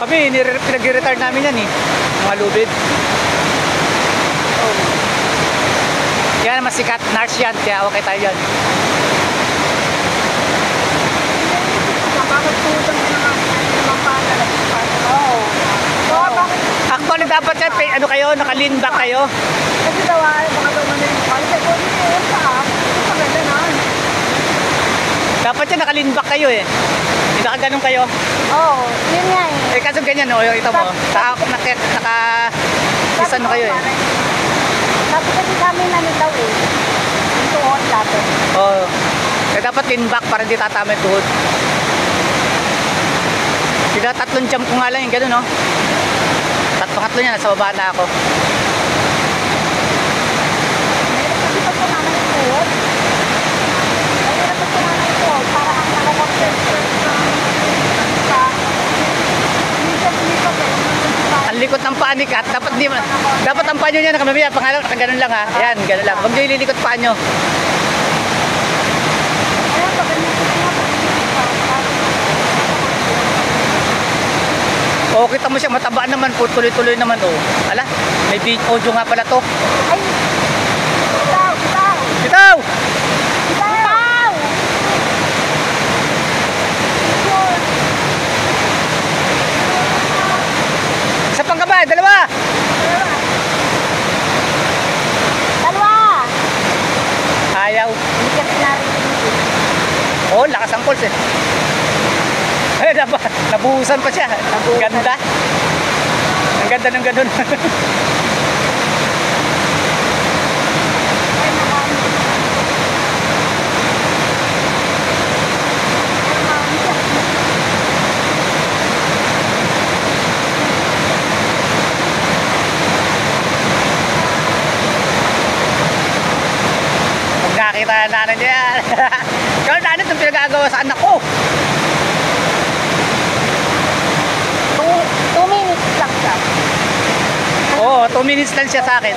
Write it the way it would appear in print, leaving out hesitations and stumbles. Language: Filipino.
Kami, pinag-retire namin yan eh. Mga lubid. Yan, mas sikat. Nars yan. Kaya okay tayo yan. Bakit po ito mga pala? Oo. Actually, dapat yan, ano kayo, naka-lean back kayo. Kasi daw ay, baka daw man yung pala. Kasi kung hindi yun sa maganda na. Dapat yan, naka-lean back kayo eh. Hindi naka-ganun kayo. Oo, yun nga eh. Eh, kaso ganyan, oh, ito mo. Naka-isano kayo eh. Dapat kasi kami nanitaw eh. Yung tuhod dati. Oo. Eh, dapat lean back para hindi tatama yung tuhod. Sila tatlong jump ko nga lang yung gano'n, no? Tatlo niya, nasa baba na ako. Mayroon kasi pag kumana yung tuhod. Mayroon pag kumana yung tuhod. Para ang nakakapsensor sa minsan umipat eh. Ang likot ng paa ni Kat, dapat ang paa nyo niya nakamamaya, pangalan, nakaganon lang ha. Yan, gano'n lang. Huwag nyo ililikot paa nyo. Ayun, pag ganito nga, O, kita mo siya, mataba naman po, tuloy-tuloy naman oh. Ala, may big audio nga pala to. ay, bitaw, bitaw, Bitaw! bitaw! Isa pang kabay, dalawa! Dalawa! Ayaw. Hindi ka pinarinig. Oh, lakas ang pulse eh. Eh, nabuhusan pa siya. Ganda. Ang ganda ng ganun. Pag nakita na natin yan. Kaya natin itong pinagagawa sa anak ko. 2 minutes lang siya. Oo, 2 minutes lang siya sa akin.